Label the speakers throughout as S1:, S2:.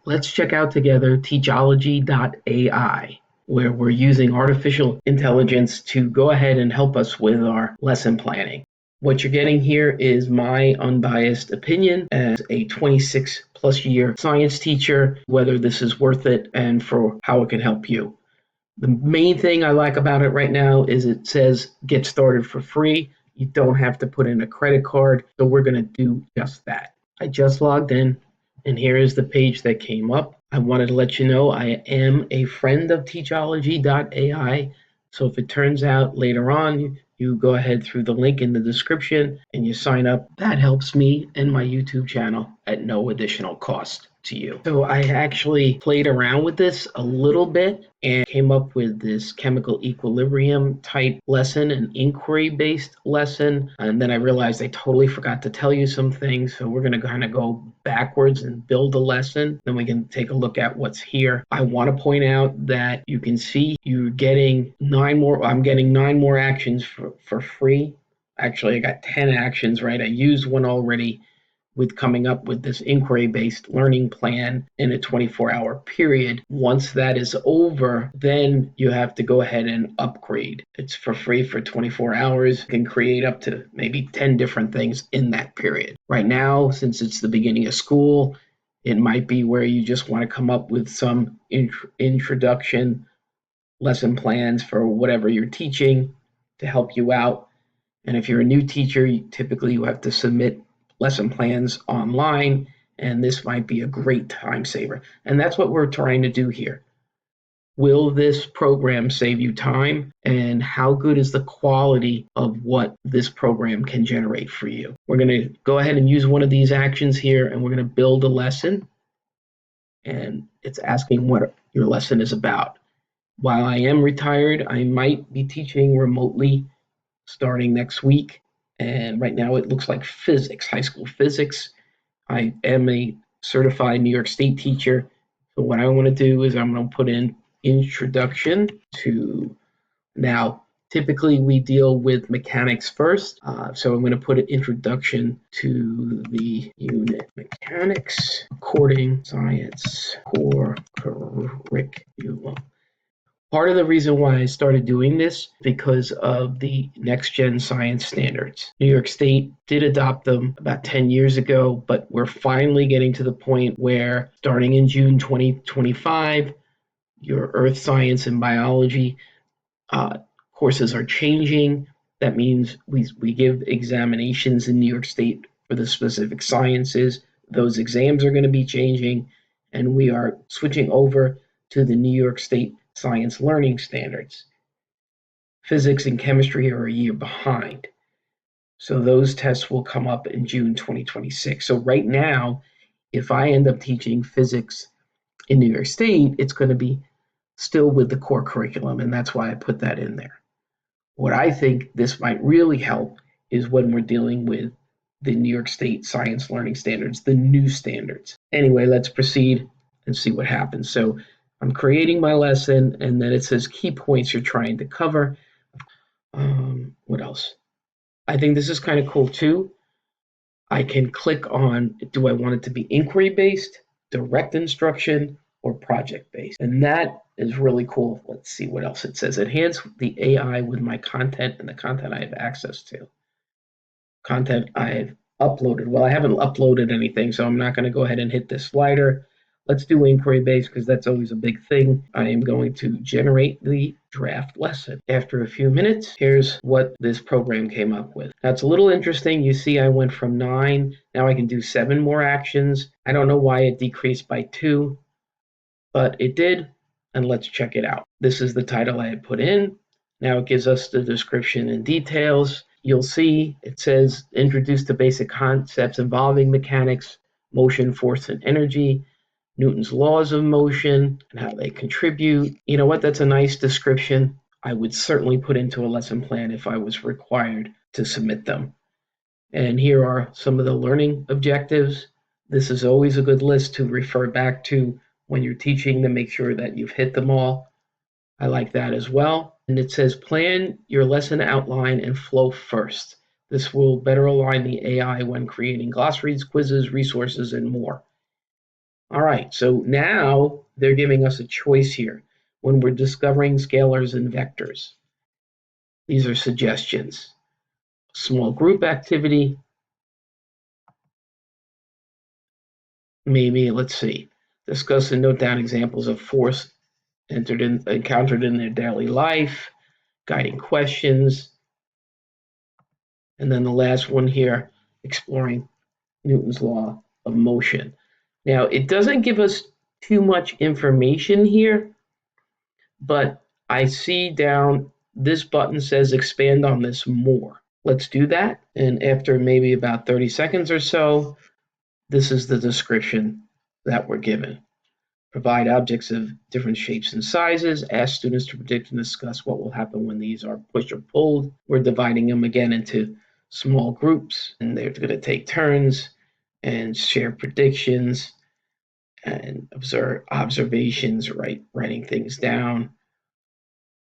S1: Let's check out together Teachology.ai, where we're using artificial intelligence to go ahead and help us with our lesson planning. What you're getting here is my unbiased opinion as a 26 plus year science teacher, whether this is worth it and for how it can help you. The main thing I like about it right now is it says get started for free. You don't have to put in a credit card, so we're going to do just that. I just logged in, and here is the page that came up. I wanted to let you know I am a friend of Teachology.ai, so if it turns out later on you go ahead through the link in the description and you sign up, that helps me and my YouTube channel at no additional cost to you. So I actually played around with this a little bit and came up with this chemical equilibrium type lesson, an inquiry based lesson. And then I realized I totally forgot to tell you some things. So we're going to kind of go backwards and build a lesson. Then we can take a look at what's here. I want to point out that you can see you're getting I'm getting 9 more actions for free. Actually, I got 10 actions, right? I used one already with coming up with this inquiry-based learning plan in a 24-hour period. Once that is over, then you have to go ahead and upgrade. It's for free for 24 hours. You can create up to maybe 10 different things in that period. Right now, since it's the beginning of school, it might be where you just want to come up with some introduction lesson plans for whatever you're teaching to help you out. And if you're a new teacher, typically you have to submit lesson plans online, and this might be a great time saver. And that's what we're trying to do here. Will this program save you time? And how good is the quality of what this program can generate for you? We're going to go ahead and use one of these actions here, and we're going to build a lesson. And it's asking what your lesson is about. While I am retired, I might be teaching remotely starting next week. And right now it looks like physics, high school physics. I am a certified New York State teacher. So what I want to do is I'm going to put in introduction to, now typically we deal with mechanics first. So I'm going to put an introduction to the unit mechanics, according science core curriculum. Part of the reason why I started doing this because of the next gen science standards. New York State did adopt them about 10 years ago, but we're finally getting to the point where starting in June 2025, your earth science and biology courses are changing. That means we give examinations in New York State for the specific sciences. Those exams are going to be changing, and we are switching over to the New York State science learning standards. Physics and chemistry are a year behind. So those tests will come up in June 2026. So right now, if I end up teaching physics in New York State, it's going to be still with the core curriculum, and that's why I put that in there. What I think this might really help is when we're dealing with the New York State science learning standards, the new standards. Anyway, let's proceed and see what happens. So I'm creating my lesson, and then it says key points you're trying to cover. What else? I think this is kind of cool too. I can click on, do I want it to be inquiry-based, direct instruction, or project-based? And that is really cool. Let's see what else it says. Enhance the AI with my content and the content I have access to. Content I've uploaded. Well, I haven't uploaded anything, so I'm not going to go ahead and hit this slider. Let's do inquiry based because that's always a big thing. I am going to generate the draft lesson. After a few minutes, here's what this program came up with. Now it's a little interesting. You see I went from 9. Now I can do 7 more actions. I don't know why it decreased by 2, but it did. And let's check it out. This is the title I had put in. Now it gives us the description and details. You'll see it says introduce to basic concepts involving mechanics, motion, force, and energy, Newton's laws of motion, and how they contribute. You know what? That's a nice description. I would certainly put into a lesson plan if I was required to submit them. And here are some of the learning objectives. This is always a good list to refer back to when you're teaching to make sure that you've hit them all. I like that as well. And it says plan your lesson outline and flow first. This will better align the AI when creating glossaries, quizzes, resources, and more. All right, so now they're giving us a choice here when we're discovering scalars and vectors. These are suggestions. Small group activity, maybe, let's see, discuss and note down examples of force encountered in their daily life, guiding questions, and then the last one here, exploring Newton's law of motion. Now, it doesn't give us too much information here, but I see down this button says expand on this more. Let's do that. And after maybe about 30 seconds or so, this is the description that we're given. Provide objects of different shapes and sizes. Ask students to predict and discuss what will happen when these are pushed or pulled. We're dividing them again into small groups, and they're going to take turns and share predictions and observe observations, writing things down,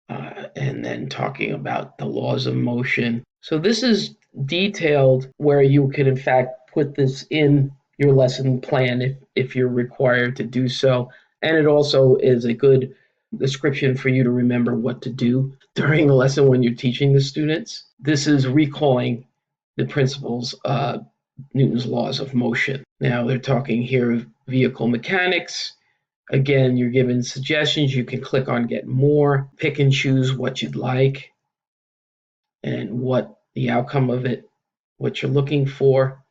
S1: and then talking about the laws of motion. So this is detailed where you could in fact put this in your lesson plan if you're required to do so. And it also is a good description for you to remember what to do during the lesson when you're teaching the students. This is recalling the principles of Newton's laws of motion. Now they're talking here of vehicle mechanics. Again, you're given suggestions. You can click on get more, pick and choose what you'd like and what the outcome of it, what you're looking for,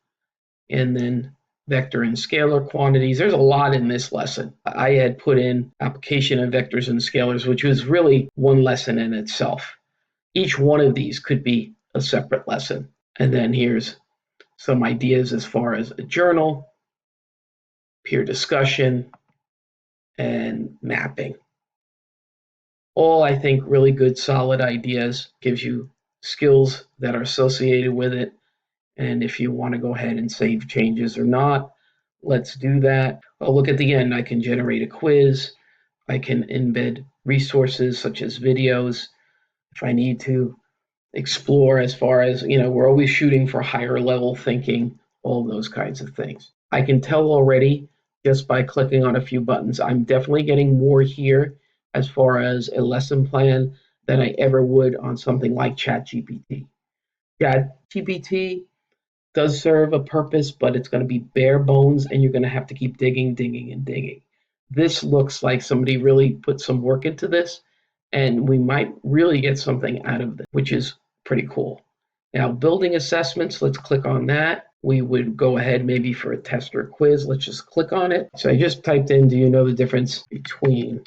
S1: and then vector and scalar quantities. There's a lot in this lesson. I had put in application of vectors and scalars, which was really one lesson in itself. Each one of these could be a separate lesson. And then here's some ideas as far as a journal, peer discussion, and mapping. All, I think, really good, solid ideas, gives you skills that are associated with it. And if you want to go ahead and save changes or not, let's do that. I'll look at the end. I can generate a quiz. I can embed resources such as videos if I need to explore as far as, we're always shooting for higher level thinking, all those kinds of things. I can tell already just by clicking on a few buttons, I'm definitely getting more here as far as a lesson plan than I ever would on something like ChatGPT. ChatGPT does serve a purpose, but it's going to be bare bones and you're going to have to keep digging, digging, and digging. This looks like somebody really put some work into this, and we might really get something out of it, which is pretty cool. Now, building assessments, let's click on that. We would go ahead maybe for a test or a quiz. Let's just click on it. So I just typed in, do you know the difference between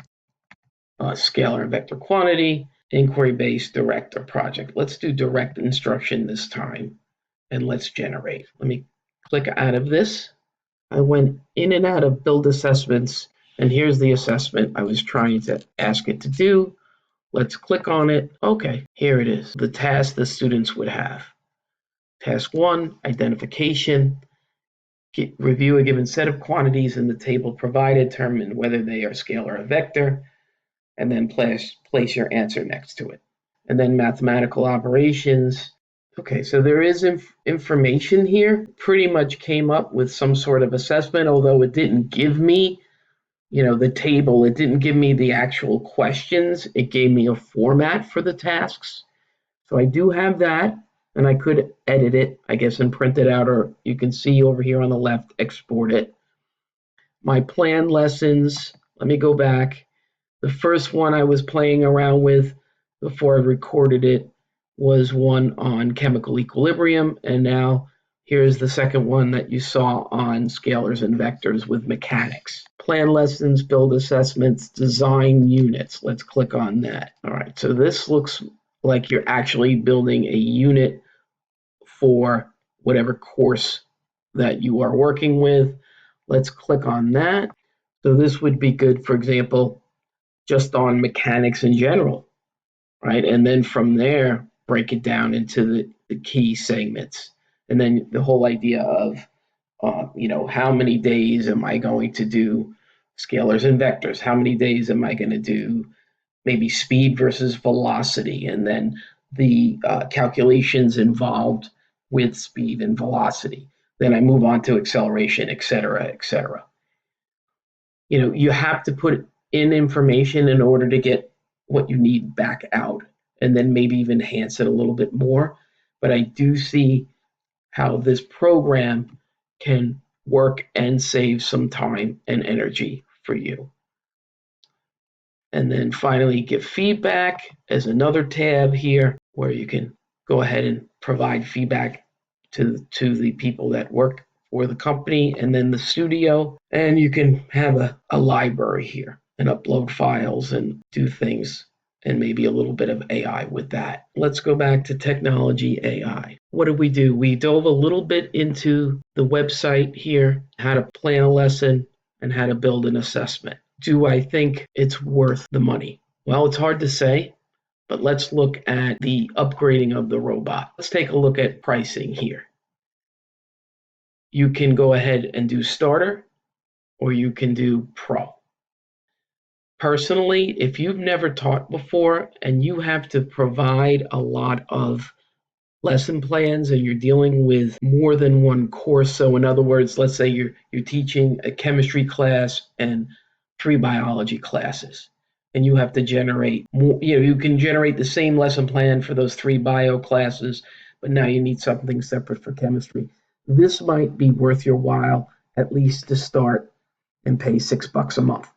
S1: scalar and vector quantity, inquiry-based, direct, or project? Let's do direct instruction this time, and let's generate. Let me click out of this. I went in and out of build assessments, and here's the assessment I was trying to ask it to do. Let's click on it. Okay, here it is. The task the students would have. Task 1, identification. Review a given set of quantities in the table provided, determine whether they are scalar or vector, and then place your answer next to it. And then mathematical operations. Okay, so there is information here. Pretty much came up with some sort of assessment, although it didn't give me the table. It didn't give me the actual questions. It gave me a format for the tasks. So I do have that, and I could edit it, I guess, and print it out, or you can see over here on the left, export it. My planned lessons, let me go back. The first one I was playing around with before I recorded it was one on chemical equilibrium, and now here's the second one that you saw on scalars and vectors with mechanics. Plan lessons, build assessments, design units. Let's click on that. All right, so this looks like you're actually building a unit for whatever course that you are working with. Let's click on that. So this would be good, for example, just on mechanics in general, right? And then from there, break it down into the key segments. And then the whole idea of, how many days am I going to do scalars and vectors? How many days am I going to do maybe speed versus velocity? And then the calculations involved with speed and velocity. Then I move on to acceleration, et cetera, et cetera. You have to put in information in order to get what you need back out, and then maybe even enhance it a little bit more. But I do see how this program can work and save some time and energy for you. And then finally, give feedback as another tab here where you can go ahead and provide feedback to the people that work for the company and then the studio. And you can have a library here and upload files and do things and maybe a little bit of AI with that. Let's go back to Technology AI. What did we do? We dove a little bit into the website here, how to plan a lesson and how to build an assessment. Do I think it's worth the money? Well, it's hard to say, but let's look at the upgrading of the robot. Let's take a look at pricing here. You can go ahead and do starter or you can do pro. Personally, if you've never taught before and you have to provide a lot of lesson plans and you're dealing with more than one course, so in other words, let's say you're teaching a chemistry class and 3 biology classes, and you have to generate more, you can generate the same lesson plan for those 3 bio classes, but now you need something separate for chemistry. This might be worth your while, at least to start and pay $6 a month.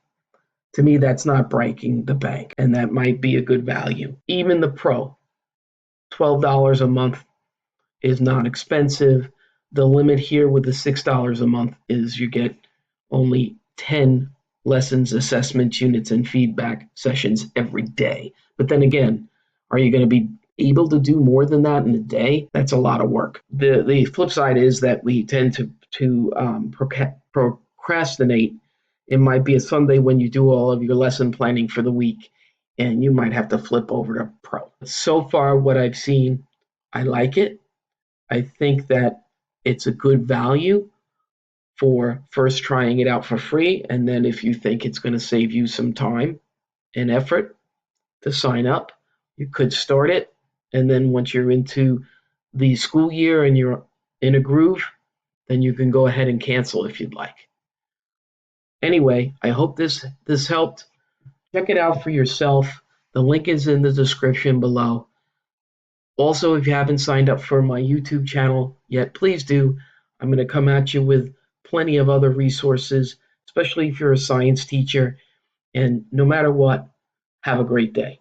S1: To me, that's not breaking the bank, and that might be a good value. Even the pro, $12 a month is not expensive. The limit here with the $6 a month is you get only 10 lessons, assessment units, and feedback sessions every day. But then again, are you going to be able to do more than that in a day? That's a lot of work. The flip side is that we tend to procrastinate. It might be a Sunday when you do all of your lesson planning for the week, and you might have to flip over to pro. So far, what I've seen, I like it. I think that it's a good value for first trying it out for free. And then if you think it's going to save you some time and effort to sign up, you could start it. And then once you're into the school year and you're in a groove, then you can go ahead and cancel if you'd like. Anyway, I hope this helped. Check it out for yourself. The link is in the description below. Also, if you haven't signed up for my YouTube channel yet, please do. I'm going to come at you with plenty of other resources, especially if you're a science teacher. And no matter what, have a great day.